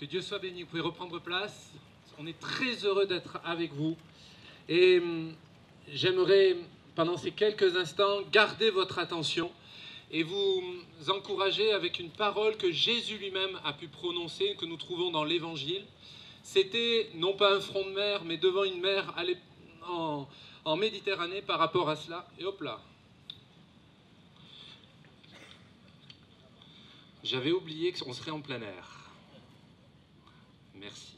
Que Dieu soit béni. Vous pouvez reprendre place. On est très heureux d'être avec vous. Et j'aimerais, pendant ces quelques instants, garder votre attention et vous encourager avec une parole que Jésus lui-même a pu prononcer, que nous trouvons dans l'Évangile. C'était non pas un front de mer, mais devant une mer en Méditerranée par rapport à cela. Et hop là. J'avais oublié qu'on serait en plein air. Merci.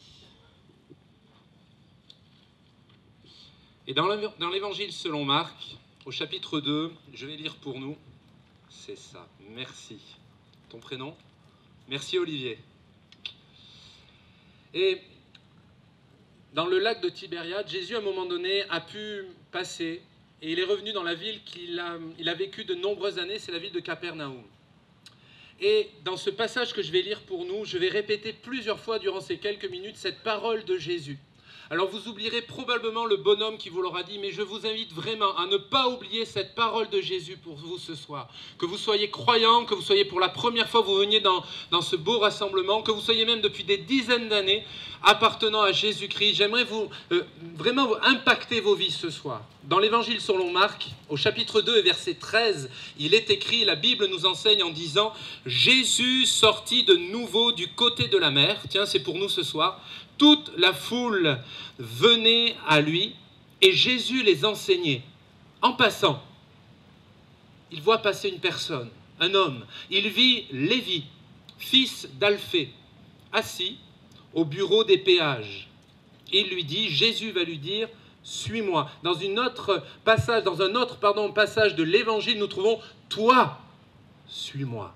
Et dans l'Évangile selon Marc, au chapitre 2, je vais lire pour nous. C'est ça, merci. Ton prénom? Merci Olivier. Et dans le lac de Tibériade, Jésus à un moment donné a pu passer et il est revenu dans la ville qu'il a vécu de nombreuses années, c'est la ville de Capernaum. Et dans ce passage que je vais lire pour nous, je vais répéter plusieurs fois durant ces quelques minutes cette parole de Jésus. Alors vous oublierez probablement le bonhomme qui vous l'aura dit, mais je vous invite vraiment à ne pas oublier cette parole de Jésus pour vous ce soir. Que vous soyez croyants, que vous soyez pour la première fois, vous veniez dans ce beau rassemblement, que vous soyez même depuis des dizaines d'années appartenant à Jésus-Christ. J'aimerais vraiment vous impacter vos vies ce soir. Dans l'Évangile selon Marc, au chapitre 2 et verset 13, il est écrit, la Bible nous enseigne en disant « Jésus sortit de nouveau du côté de la mer ». Tiens, c'est pour nous ce soir. Toute la foule venait à lui et Jésus les enseignait. En passant, il voit passer une personne, un homme. Il vit Lévi, fils d'Alphée, assis au bureau des péages. Il lui dit, Jésus va lui dire, suis-moi. Dans un autre passage de l'Évangile, nous trouvons, toi, suis-moi.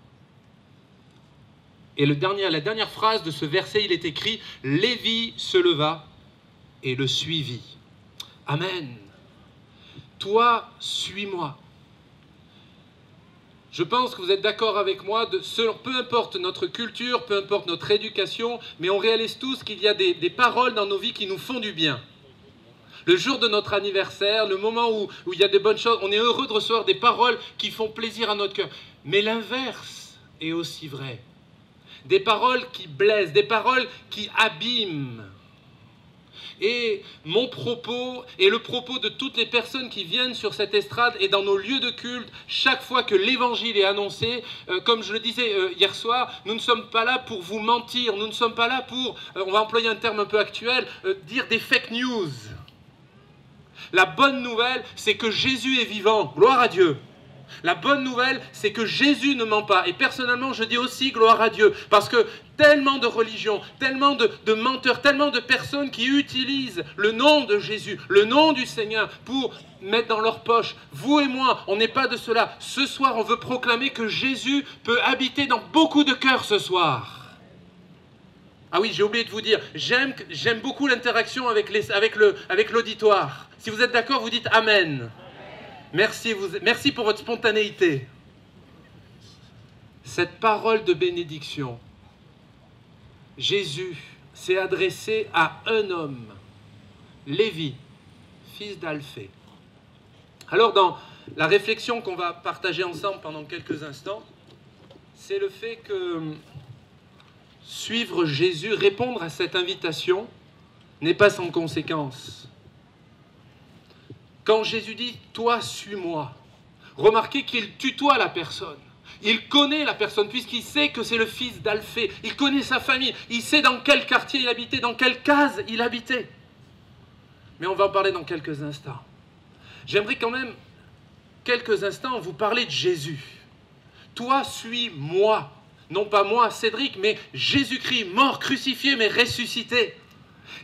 Et la dernière phrase de ce verset, il est écrit « Lévi se leva et le suivit. » Amen. Toi, suis-moi. Je pense que vous êtes d'accord avec moi, peu importe notre culture, peu importe notre éducation, mais on réalise tous qu'il y a des paroles dans nos vies qui nous font du bien. Le jour de notre anniversaire, le moment où il y a des bonnes choses, on est heureux de recevoir des paroles qui font plaisir à notre cœur. Mais l'inverse est aussi vrai. Des paroles qui blessent, des paroles qui abîment. Et mon propos et le propos de toutes les personnes qui viennent sur cette estrade et dans nos lieux de culte, chaque fois que l'évangile est annoncé, comme je le disais hier soir, nous ne sommes pas là pour vous mentir, nous ne sommes pas là pour, on va employer un terme un peu actuel, dire des fake news. La bonne nouvelle, c'est que Jésus est vivant, gloire à Dieu. La bonne nouvelle, c'est que Jésus ne ment pas. Et personnellement, je dis aussi gloire à Dieu. Parce que tellement de religions, tellement de menteurs, tellement de personnes qui utilisent le nom de Jésus, le nom du Seigneur, pour mettre dans leur poche. Vous et moi, on n'est pas de cela. Ce soir, on veut proclamer que Jésus peut habiter dans beaucoup de cœurs ce soir. Ah oui, j'ai oublié de vous dire, j'aime beaucoup l'interaction avec l'auditoire. Si vous êtes d'accord, vous dites Amen. Merci pour votre spontanéité. Cette parole de bénédiction, Jésus s'est adressé à un homme, Lévi, fils d'Alphée. Alors dans la réflexion qu'on va partager ensemble pendant quelques instants, c'est le fait que suivre Jésus, répondre à cette invitation, n'est pas sans conséquence. Quand Jésus dit « toi, suis-moi », remarquez qu'il tutoie la personne. Il connaît la personne puisqu'il sait que c'est le fils d'Alphée. Il connaît sa famille. Il sait dans quel quartier il habitait, dans quelle case il habitait. Mais on va en parler dans quelques instants. J'aimerais quand même, quelques instants, vous parler de Jésus. « Toi, suis-moi ». Non pas moi, Cédric, mais Jésus-Christ, mort, crucifié, mais ressuscité.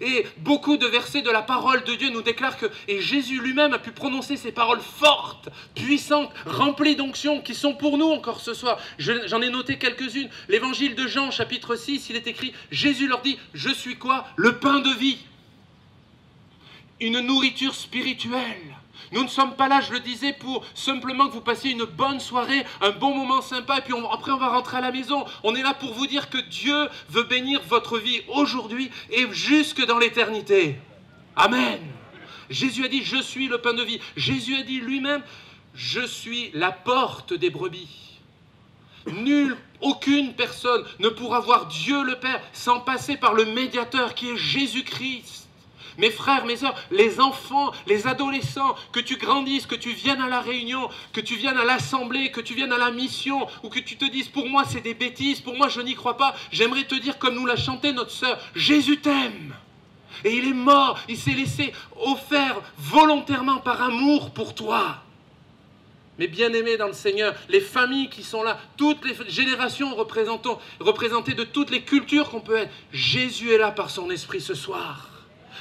Et beaucoup de versets de la parole de Dieu nous déclarent que et Jésus lui-même a pu prononcer ces paroles fortes, puissantes, remplies d'onction, qui sont pour nous encore ce soir. J'en ai noté quelques-unes. L'évangile de Jean, chapitre 6, il est écrit, Jésus leur dit, je suis quoi? Le pain de vie. Une nourriture spirituelle. Nous ne sommes pas là, je le disais, pour simplement que vous passiez une bonne soirée, un bon moment sympa, et puis après on va rentrer à la maison. On est là pour vous dire que Dieu veut bénir votre vie aujourd'hui et jusque dans l'éternité. Amen. Jésus a dit, je suis le pain de vie. Jésus a dit lui-même, je suis la porte des brebis. aucune personne ne pourra voir Dieu le Père sans passer par le médiateur qui est Jésus-Christ. Mes frères, mes sœurs, les enfants, les adolescents, que tu grandisses, que tu viennes à la réunion, que tu viennes à l'assemblée, que tu viennes à la mission, ou que tu te dises, pour moi c'est des bêtises, pour moi je n'y crois pas, j'aimerais te dire comme nous l'a chanté notre sœur, Jésus t'aime. Et il est mort, il s'est laissé offert volontairement par amour pour toi. Mais bien-aimés dans le Seigneur, les familles qui sont là, toutes les générations représentées de toutes les cultures qu'on peut être, Jésus est là par son esprit ce soir.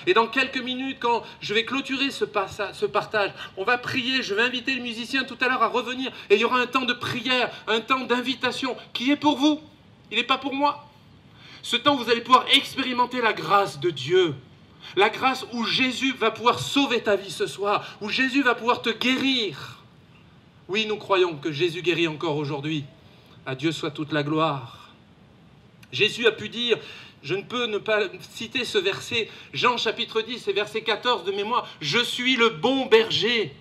Et dans quelques minutes, quand je vais clôturer ce partage, on va prier, je vais inviter les musiciens tout à l'heure à revenir, et il y aura un temps de prière, un temps d'invitation, qui est pour vous, il n'est pas pour moi. Ce temps où vous allez pouvoir expérimenter la grâce de Dieu, la grâce où Jésus va pouvoir sauver ta vie ce soir, où Jésus va pouvoir te guérir. Oui, nous croyons que Jésus guérit encore aujourd'hui. À Dieu soit toute la gloire. Jésus a pu dire... Je ne peux ne pas citer ce verset, Jean chapitre 10 et verset 14 de mémoire. « Je suis le bon berger,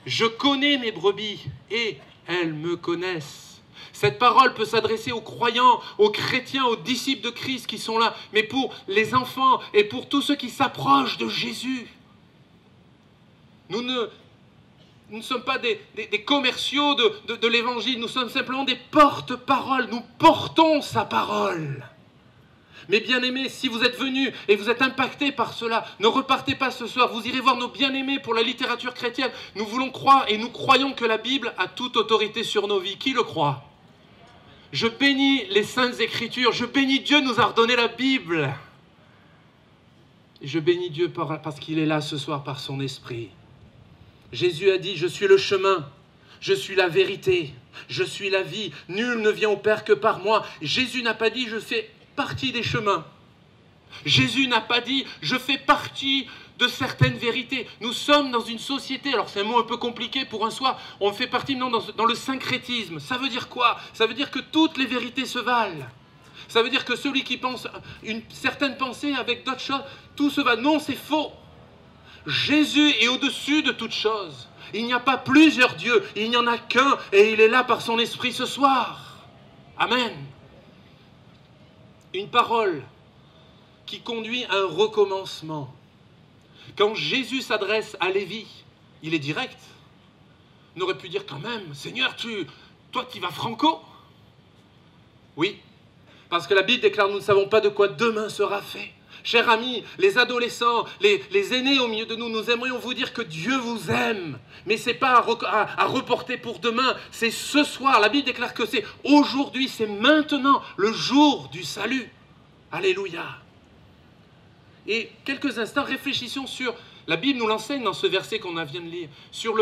je connais mes brebis et elles me connaissent. » Cette parole peut s'adresser aux croyants, aux chrétiens, aux disciples de Christ qui sont là, mais pour les enfants et pour tous ceux qui s'approchent de Jésus. Nous ne sommes pas des commerciaux de l'évangile, nous sommes simplement des porte-paroles, nous portons sa parole. Mais bien-aimés, si vous êtes venus et vous êtes impactés par cela, ne repartez pas ce soir. Vous irez voir nos bien-aimés pour la littérature chrétienne. Nous voulons croire et nous croyons que la Bible a toute autorité sur nos vies. Qui le croit? Je bénis les Saintes Écritures. Je bénis Dieu de nous a redonné la Bible. Et je bénis Dieu parce qu'il est là ce soir par son esprit. Jésus a dit, je suis le chemin, je suis la vérité, je suis la vie. Nul ne vient au Père que par moi. Jésus n'a pas dit, je fais partie des chemins. Jésus n'a pas dit je fais partie de certaines vérités. Nous sommes dans une société, alors c'est un mot un peu compliqué pour un soir, on fait partie maintenant dans le syncrétisme. Ça veut dire quoi? Ça veut dire que toutes les vérités se valent. Ça veut dire que celui qui pense une certaine pensée avec d'autres choses, tout se va. Non, c'est faux. Jésus est au-dessus de toutes choses. Il n'y a pas plusieurs dieux, il n'y en a qu'un et il est là par son esprit ce soir. Amen. Une parole qui conduit à un recommencement. Quand Jésus s'adresse à Lévi, il est direct. On aurait pu dire quand même, Seigneur, toi tu vas franco. Oui, parce que la Bible déclare, nous ne savons pas de quoi demain sera fait. Chers amis, les adolescents, les aînés au milieu de nous, nous aimerions vous dire que Dieu vous aime. Mais ce n'est pas à reporter pour demain, c'est ce soir. La Bible déclare que c'est aujourd'hui, c'est maintenant, le jour du salut. Alléluia. Et quelques instants, réfléchissons sur, la Bible nous l'enseigne dans ce verset qu'on vient de lire, sur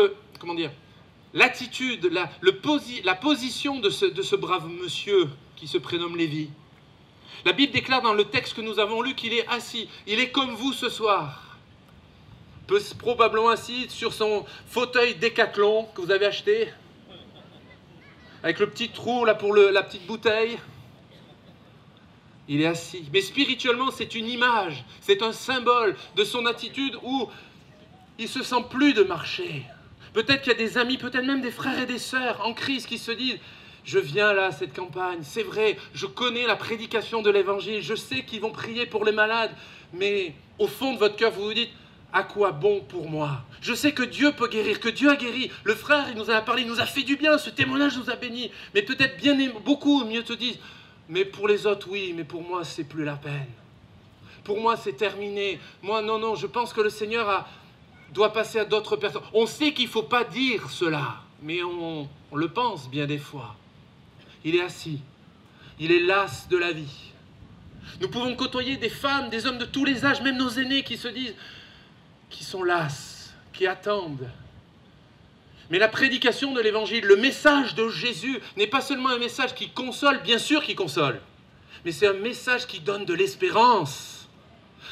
l'attitude, la position de ce brave monsieur qui se prénomme Lévi. La Bible déclare dans le texte que nous avons lu qu'il est assis. Il est comme vous ce soir. Probablement assis sur son fauteuil Décathlon que vous avez acheté. Avec le petit trou là pour la petite bouteille. Il est assis. Mais spirituellement, c'est une image. C'est un symbole de son attitude où il ne se sent plus de marcher. Peut-être qu'il y a des amis, peut-être même des frères et des sœurs en Christ qui se disent... Je viens là à cette campagne, c'est vrai, je connais la prédication de l'évangile, je sais qu'ils vont prier pour les malades, mais au fond de votre cœur, vous vous dites, à quoi bon pour moi? Je sais que Dieu peut guérir, que Dieu a guéri. Le frère, il nous en a parlé, il nous a fait du bien, ce témoignage nous a bénis. Mais peut-être beaucoup mieux te disent, mais pour les autres, oui, mais pour moi, c'est plus la peine. Pour moi, c'est terminé. Moi, non, je pense que le Seigneur doit passer à d'autres personnes. On sait qu'il ne faut pas dire cela, mais on le pense bien des fois. Il est assis, il est las de la vie. Nous pouvons côtoyer des femmes, des hommes de tous les âges, même nos aînés qui se disent, qui sont las, qui attendent. Mais la prédication de l'évangile, le message de Jésus n'est pas seulement un message qui console, bien sûr qu'il console, mais c'est un message qui donne de l'espérance.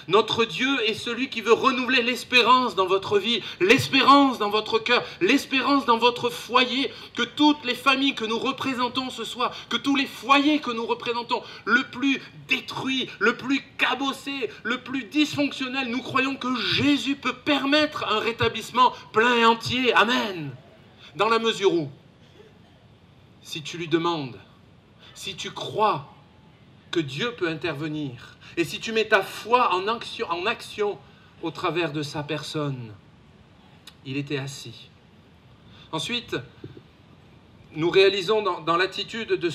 Notre Dieu est celui qui veut renouveler l'espérance dans votre vie, l'espérance dans votre cœur, l'espérance dans votre foyer, que toutes les familles que nous représentons ce soir, que tous les foyers que nous représentons, le plus détruit, le plus cabossé, le plus dysfonctionnel, nous croyons que Jésus peut permettre un rétablissement plein et entier. Amen. Dans la mesure où, si tu lui demandes, si tu crois que Dieu peut intervenir, et si tu mets ta foi en action au travers de sa personne. Il était assis. Ensuite, nous réalisons dans l'attitude de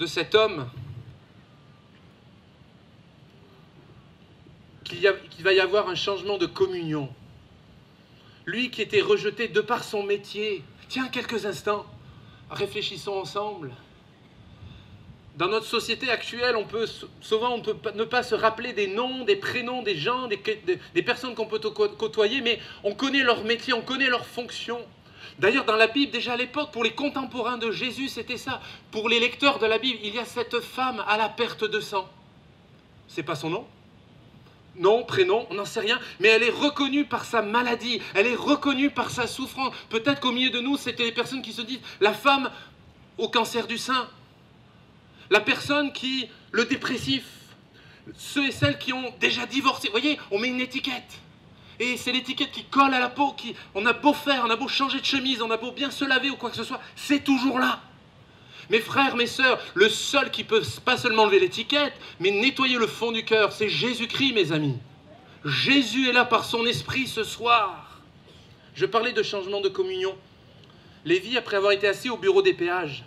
cet homme qu'il va y avoir un changement de communion. Lui qui était rejeté de par son métier. Tiens, quelques instants, réfléchissons ensemble. Dans notre société actuelle, souvent on peut ne pas se rappeler des noms, des prénoms des gens, des personnes qu'on peut côtoyer, mais on connaît leur métier, on connaît leur fonction. D'ailleurs, dans la Bible, déjà à l'époque, pour les contemporains de Jésus, c'était ça. Pour les lecteurs de la Bible, il y a cette femme à la perte de sang. C'est pas son nom? Non, prénom, on n'en sait rien, mais elle est reconnue par sa maladie, elle est reconnue par sa souffrance. Peut-être qu'au milieu de nous, c'était des personnes qui se disent, la femme au cancer du sein, la personne le dépressif, ceux et celles qui ont déjà divorcé. Vous voyez, on met une étiquette. Et c'est l'étiquette qui colle à la peau, on a beau faire, on a beau changer de chemise, on a beau bien se laver ou quoi que ce soit, c'est toujours là. Mes frères, mes sœurs, le seul qui peut pas seulement enlever l'étiquette, mais nettoyer le fond du cœur, c'est Jésus-Christ, mes amis. Jésus est là par son esprit ce soir. Je parlais de changement de communion. Lévi, après avoir été assis au bureau des péages,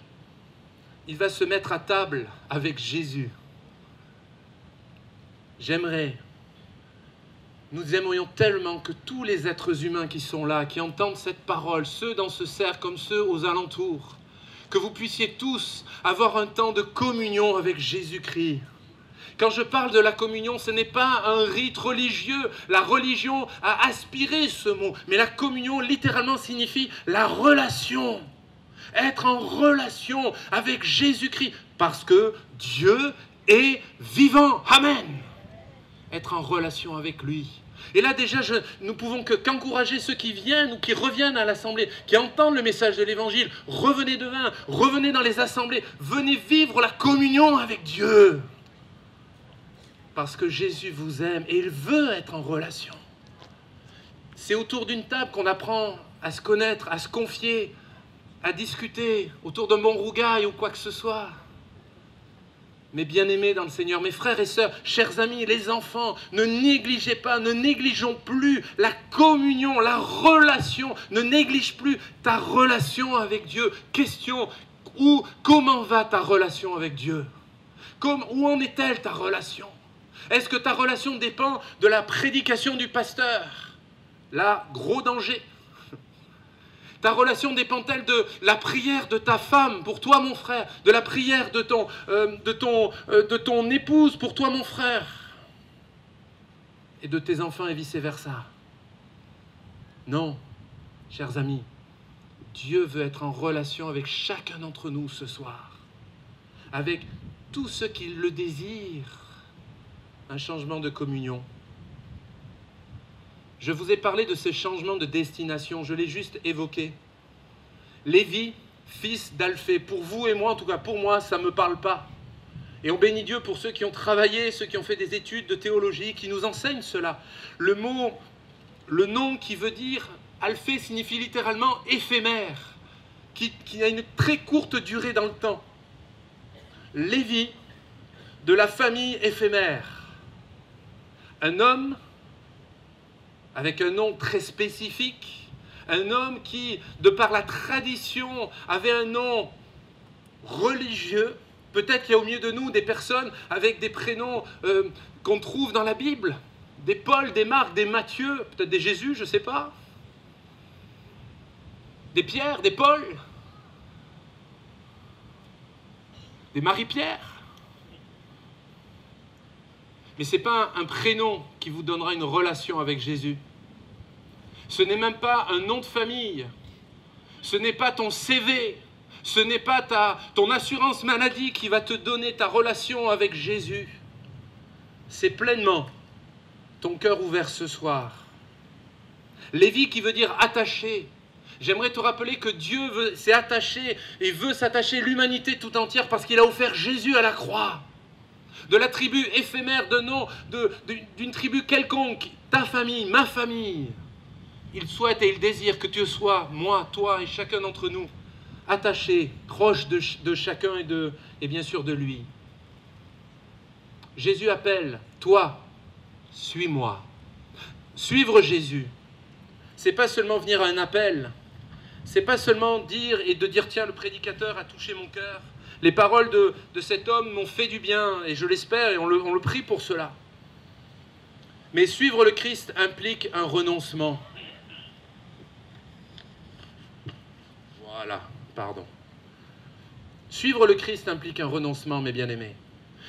il va se mettre à table avec Jésus. Nous aimerions tellement que tous les êtres humains qui sont là, qui entendent cette parole, ceux dans ce cercle comme ceux aux alentours, que vous puissiez tous avoir un temps de communion avec Jésus-Christ. Quand je parle de la communion, ce n'est pas un rite religieux. La religion a aspiré ce mot, mais la communion littéralement signifie la relation. Être en relation avec Jésus-Christ, parce que Dieu est vivant. Amen. Être en relation avec lui. Et là déjà, nous pouvons qu'encourager ceux qui viennent ou qui reviennent à l'assemblée, qui entendent le message de l'évangile. Revenez demain, revenez dans les assemblées, venez vivre la communion avec Dieu. Parce que Jésus vous aime et il veut être en relation. C'est autour d'une table qu'on apprend à se connaître, à se confier, à discuter, autour d'un bon rougail ou quoi que ce soit. Mes bien-aimés dans le Seigneur, mes frères et sœurs, chers amis, les enfants, ne négligez pas, ne négligeons plus la communion, la relation. Ne néglige plus ta relation avec Dieu. Question, comment va ta relation avec Dieu? Où en est-elle ta relation? Est-ce que ta relation dépend de la prédication du pasteur? Là, gros danger. Ta relation dépend-elle de la prière de ta femme pour toi, mon frère? De la prière de ton épouse pour toi, mon frère? Et de tes enfants et vice-versa? Non, chers amis, Dieu veut être en relation avec chacun d'entre nous ce soir. Avec tous ceux qui le désirent. Un changement de communion. Je vous ai parlé de ce changement de destination, je l'ai juste évoqué. Lévi, fils d'Alphée, pour vous et moi, en tout cas pour moi, ça ne me parle pas. Et on bénit Dieu pour ceux qui ont travaillé, ceux qui ont fait des études de théologie, qui nous enseignent cela. Le nom qui veut dire, Alphée signifie littéralement éphémère, qui a une très courte durée dans le temps. Lévi, de la famille éphémère. Un homme avec un nom très spécifique, un homme qui, de par la tradition, avait un nom religieux. Peut-être qu'il y a au milieu de nous des personnes avec des prénoms qu'on trouve dans la Bible, des Paul, des Marc, des Matthieu, peut-être des Jésus, je ne sais pas, des Pierre, des Paul, des Marie-Pierre. Mais ce n'est pas un prénom qui vous donnera une relation avec Jésus. Ce n'est même pas un nom de famille. Ce n'est pas ton CV. Ce n'est pas ton assurance maladie qui va te donner ta relation avec Jésus. C'est pleinement ton cœur ouvert ce soir. Lévi qui veut dire attaché. J'aimerais te rappeler que Dieu s'est attaché et veut s'attacher l'humanité tout entière parce qu'il a offert Jésus à la croix. De la tribu éphémère de nom, d'une tribu quelconque, ta famille, ma famille. Il souhaite et il désire que tu sois, moi, toi et chacun d'entre nous, attaché, proche de chacun et bien sûr de lui. Jésus appelle, toi, suis-moi. Suivre Jésus, c'est pas seulement venir à un appel, c'est pas seulement dire et de dire tiens, le prédicateur a touché mon cœur. Les paroles de cet homme m'ont fait du bien et je l'espère et on le prie pour cela. Mais suivre le Christ implique un renoncement. Voilà, pardon. Suivre le Christ implique un renoncement, mes bien-aimés.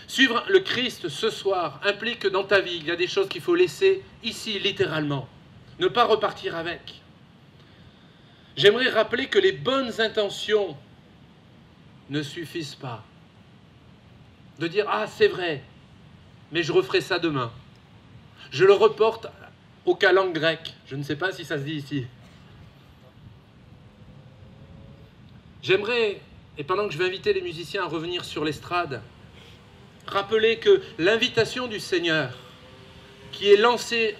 Suivre le Christ ce soir implique que dans ta vie, il y a des choses qu'il faut laisser ici, littéralement. Ne pas repartir avec. J'aimerais rappeler que les bonnes intentions ne suffisent pas. De dire, ah c'est vrai, mais je referai ça demain. Je le reporte au calendes grec. Je ne sais pas si ça se dit ici. J'aimerais, et pendant que je vais inviter les musiciens à revenir sur l'estrade, rappeler que l'invitation du Seigneur, qui est lancée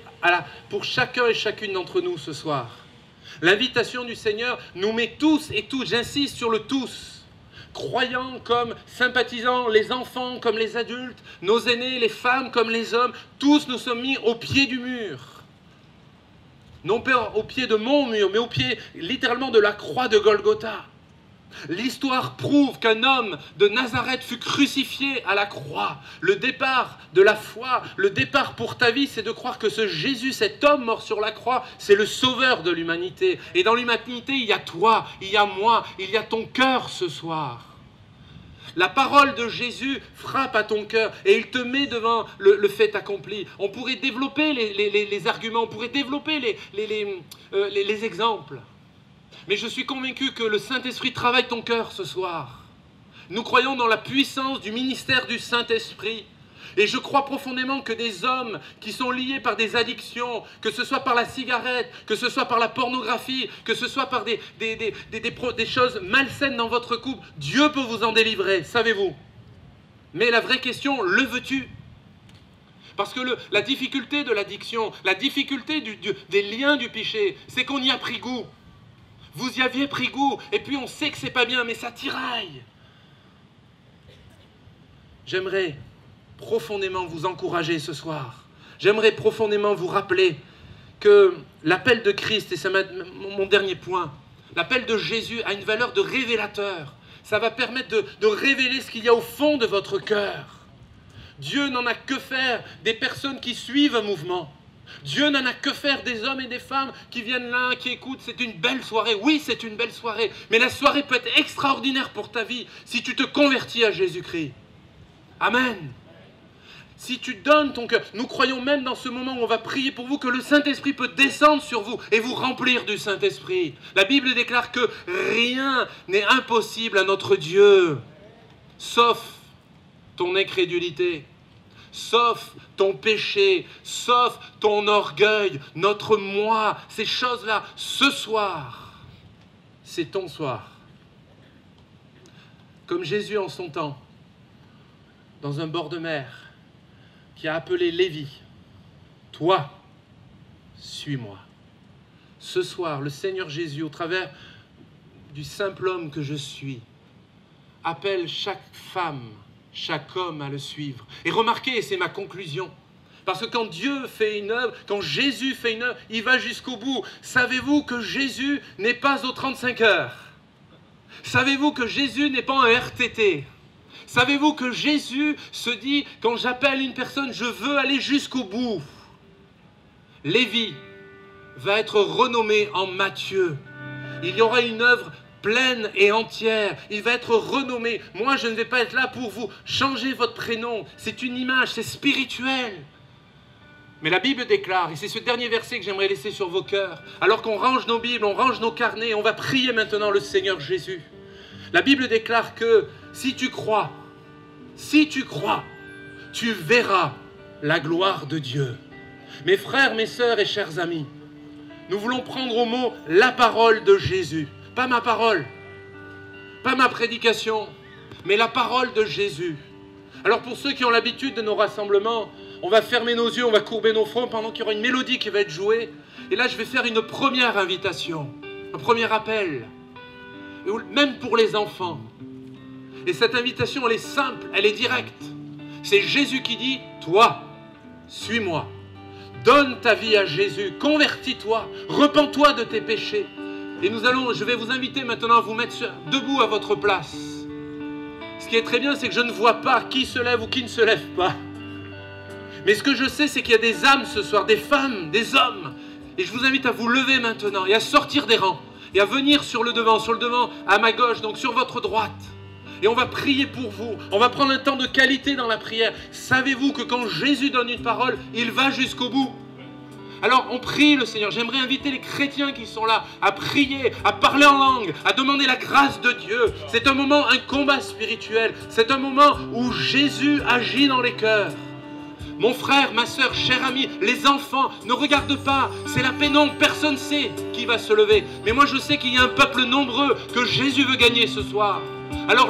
pour chacun et chacune d'entre nous ce soir, l'invitation du Seigneur nous met tous et toutes, j'insiste sur le tous, croyants comme sympathisants, les enfants comme les adultes, nos aînés, les femmes comme les hommes, tous nous sommes mis au pied du mur. Non pas au pied de mon mur, mais au pied littéralement de la croix de Golgotha. L'histoire prouve qu'un homme de Nazareth fut crucifié à la croix. Le départ de la foi, le départ pour ta vie, c'est de croire que ce Jésus, cet homme mort sur la croix, c'est le sauveur de l'humanité. Et dans l'humanité, il y a toi, il y a moi, il y a ton cœur ce soir. La parole de Jésus frappe à ton cœur et il te met devant le fait accompli. On pourrait développer les arguments, on pourrait développer les exemples. Mais je suis convaincu que le Saint-Esprit travaille ton cœur ce soir. Nous croyons dans la puissance du ministère du Saint-Esprit. Et je crois profondément que des hommes qui sont liés par des addictions, que ce soit par la cigarette, que ce soit par la pornographie, que ce soit par des choses malsaines dans votre couple, Dieu peut vous en délivrer, savez-vous. Mais la vraie question, le veux-tu ? Parce que la difficulté de l'addiction, la difficulté des liens du péché, c'est qu'on y a pris goût. Vous y aviez pris goût, et puis on sait que c'est pas bien, mais ça tiraille. J'aimerais profondément vous encourager ce soir. J'aimerais profondément vous rappeler que l'appel de Christ, et c'est mon dernier point, l'appel de Jésus a une valeur de révélateur. Ça va permettre de révéler ce qu'il y a au fond de votre cœur. Dieu n'en a que faire des personnes qui suivent un mouvement. Dieu n'en a que faire des hommes et des femmes qui viennent là, qui écoutent. C'est une belle soirée. Oui, c'est une belle soirée. Mais la soirée peut être extraordinaire pour ta vie si tu te convertis à Jésus-Christ. Amen. Si tu donnes ton cœur. Nous croyons même dans ce moment où on va prier pour vous que le Saint-Esprit peut descendre sur vous et vous remplir du Saint-Esprit. La Bible déclare que rien n'est impossible à notre Dieu, sauf ton incrédulité. Sauf ton péché, sauf ton orgueil, notre moi, ces choses-là, ce soir, c'est ton soir. Comme Jésus en son temps, dans un bord de mer, qui a appelé Lévi, toi, suis-moi. Ce soir, le Seigneur Jésus, au travers du simple homme que je suis, appelle chaque femme, chaque homme à le suivre. Et remarquez, et c'est ma conclusion, parce que quand Dieu fait une œuvre, quand Jésus fait une œuvre, il va jusqu'au bout. Savez-vous que Jésus n'est pas aux 35 heures? Savez-vous que Jésus n'est pas un RTT? Savez-vous que Jésus se dit, quand j'appelle une personne, je veux aller jusqu'au bout? Lévi va être renommé en Matthieu. Il y aura une œuvre pleine et entière. Il va être renommé. Moi, je ne vais pas être là pour vous changer votre prénom. C'est une image, c'est spirituel. Mais la Bible déclare, et c'est ce dernier verset que j'aimerais laisser sur vos cœurs, alors qu'on range nos Bibles, on range nos carnets, on va prier maintenant le Seigneur Jésus. La Bible déclare que si tu crois, tu verras la gloire de Dieu. Mes frères, mes sœurs et chers amis, nous voulons prendre au mot la parole de Jésus. Pas ma parole, pas ma prédication, mais la parole de Jésus. Alors pour ceux qui ont l'habitude de nos rassemblements, on va fermer nos yeux, on va courber nos fronts pendant qu'il y aura une mélodie qui va être jouée. Et là, je vais faire une première invitation, un premier appel. même pour les enfants. Et cette invitation, elle est simple, elle est directe. C'est Jésus qui dit, toi, suis-moi. Donne ta vie à Jésus, convertis-toi, repens-toi de tes péchés. Et je vais vous inviter maintenant à vous mettre debout à votre place. Ce qui est très bien, c'est que je ne vois pas qui se lève ou qui ne se lève pas. Mais ce que je sais, c'est qu'il y a des âmes ce soir, des femmes, des hommes. Et je vous invite à vous lever maintenant et à sortir des rangs. Et à venir sur le devant à ma gauche, donc sur votre droite. Et on va prier pour vous. On va prendre un temps de qualité dans la prière. Savez-vous que quand Jésus donne une parole, il va jusqu'au bout? Alors on prie le Seigneur. J'aimerais inviter les chrétiens qui sont là à prier, à parler en langue, à demander la grâce de Dieu. C'est un moment, un combat spirituel. C'est un moment où Jésus agit dans les cœurs. Mon frère, ma soeur, cher ami, les enfants, ne regardent pas. C'est la pénombre, personne ne sait qui va se lever. Mais moi je sais qu'il y a un peuple nombreux que Jésus veut gagner ce soir. Alors